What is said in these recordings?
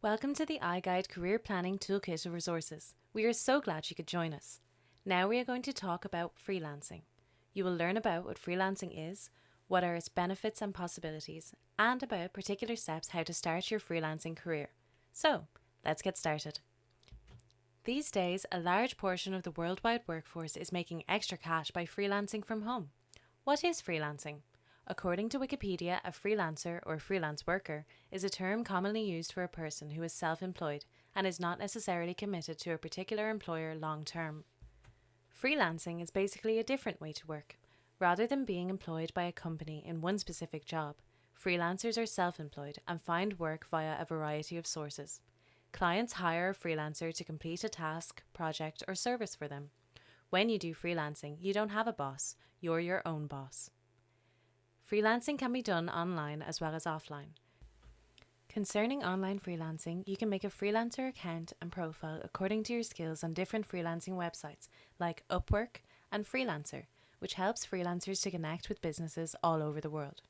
Welcome to the iGuide Career Planning Toolkit of Resources. We are so glad you could join us. Now we are going to talk about freelancing. You will learn about what freelancing is, what are its benefits and possibilities, and about particular steps how to start your freelancing career. So, let's get started. These days, a large portion of the worldwide workforce is making extra cash by freelancing from home. What is freelancing? According to Wikipedia, a freelancer or freelance worker is a term commonly used for a person who is self-employed and is not necessarily committed to a particular employer long term. Freelancing is basically a different way to work. Rather than being employed by a company in one specific job, freelancers are self-employed and find work via a variety of sources. Clients hire a freelancer to complete a task, project, or service for them. When you do freelancing, you don't have a boss, you're your own boss. Freelancing can be done online as well as offline. Concerning online freelancing, you can make a freelancer account and profile according to your skills on different freelancing websites like Upwork and Freelancer, which helps freelancers to connect with businesses all over the world.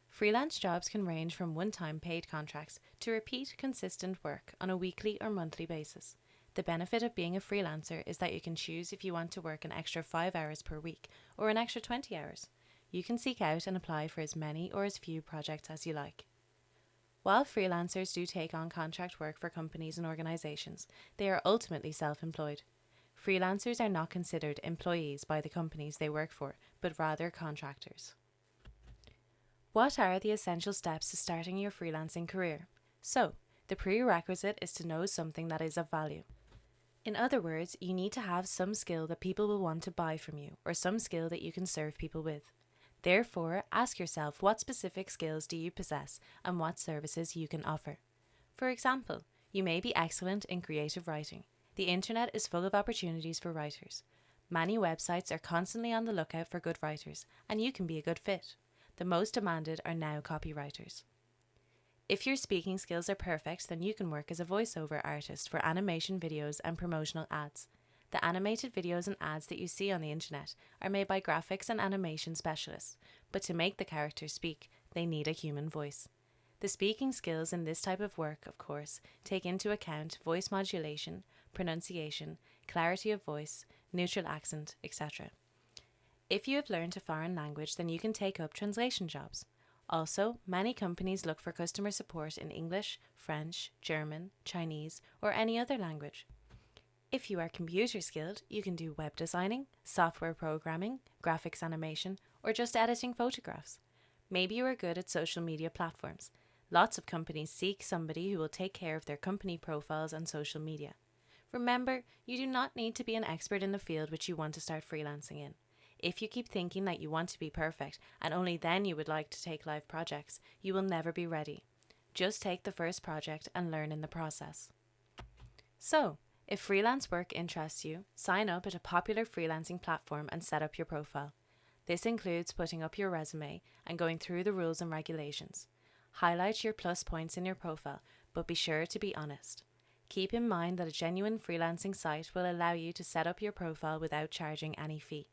Freelance jobs can range from one-time paid contracts to repeat consistent work on a weekly or monthly basis. The benefit of being a freelancer is that you can choose if you want to work an extra 5 hours per week or an extra 20 hours. You can seek out and apply for as many or as few projects as you like. While freelancers do take on contract work for companies and organizations, they are ultimately self-employed. Freelancers are not considered employees by the companies they work for, but rather contractors. What are the essential steps to starting your freelancing career? So, the prerequisite is to know something that is of value. In other words, you need to have some skill that people will want to buy from you, or some skill that you can serve people with. Therefore, ask yourself what specific skills do you possess and what services you can offer. For example, you may be excellent in creative writing. The internet is full of opportunities for writers. Many websites are constantly on the lookout for good writers, and you can be a good fit. The most demanded are now copywriters. If your speaking skills are perfect, then you can work as a voiceover artist for animation videos and promotional ads. The animated videos and ads that you see on the internet are made by graphics and animation specialists, but to make the characters speak, they need a human voice. The speaking skills in this type of work, of course, take into account voice modulation, pronunciation, clarity of voice, neutral accent, etc. If you have learned a foreign language, then you can take up translation jobs. Also, many companies look for customer support in English, French, German, Chinese, or any other language. If you are computer skilled, you can do web designing, software programming, graphics animation, or just editing photographs. Maybe you are good at social media platforms. Lots of companies seek somebody who will take care of their company profiles on social media. Remember, you do not need to be an expert in the field which you want to start freelancing in. If you keep thinking that you want to be perfect and only then you would like to take live projects, you will never be ready. Just take the first project and learn in the process. So, if freelance work interests you, sign up at a popular freelancing platform and set up your profile. This includes putting up your resume and going through the rules and regulations. Highlight your plus points in your profile, but be sure to be honest. Keep in mind that a genuine freelancing site will allow you to set up your profile without charging any fee.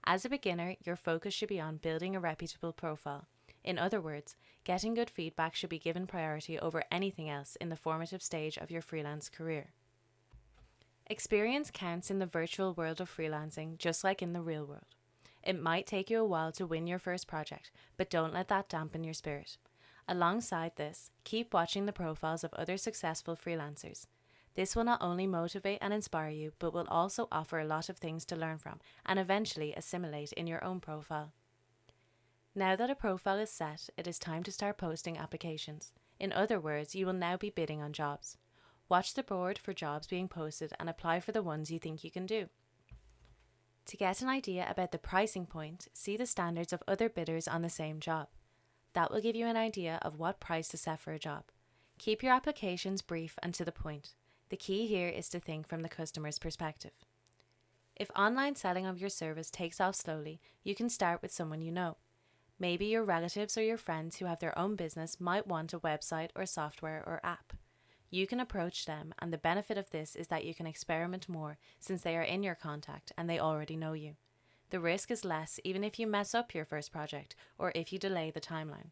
As a beginner, your focus should be on building a reputable profile. In other words, getting good feedback should be given priority over anything else in the formative stage of your freelance career. Experience counts in the virtual world of freelancing just like in the real world. It might take you a while to win your first project, but don't let that dampen your spirit. Alongside this, keep watching the profiles of other successful freelancers. This will not only motivate and inspire you, but will also offer a lot of things to learn from and eventually assimilate in your own profile. Now that a profile is set, it is time to start posting applications. In other words, you will now be bidding on jobs. Watch the board for jobs being posted and apply for the ones you think you can do. To get an idea about the pricing point, see the standards of other bidders on the same job. That will give you an idea of what price to set for a job. Keep your applications brief and to the point. The key here is to think from the customer's perspective. If online selling of your service takes off slowly, you can start with someone you know. Maybe your relatives or your friends who have their own business might want a website or software or app. You can approach them, and the benefit of this is that you can experiment more since they are in your contact and they already know you. The risk is less even if you mess up your first project or if you delay the timeline.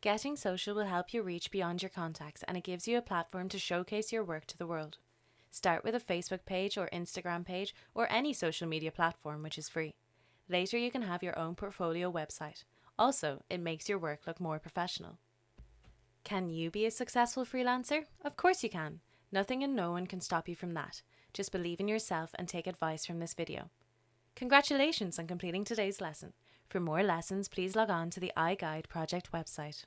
Getting social will help you reach beyond your contacts, and it gives you a platform to showcase your work to the world. Start with a Facebook page or Instagram page or any social media platform which is free. Later you can have your own portfolio website. Also, it makes your work look more professional. Can you be a successful freelancer? Of course you can. Nothing and no one can stop you from that. Just believe in yourself and take advice from this video. Congratulations on completing today's lesson. For more lessons, please log on to the iGuide project website.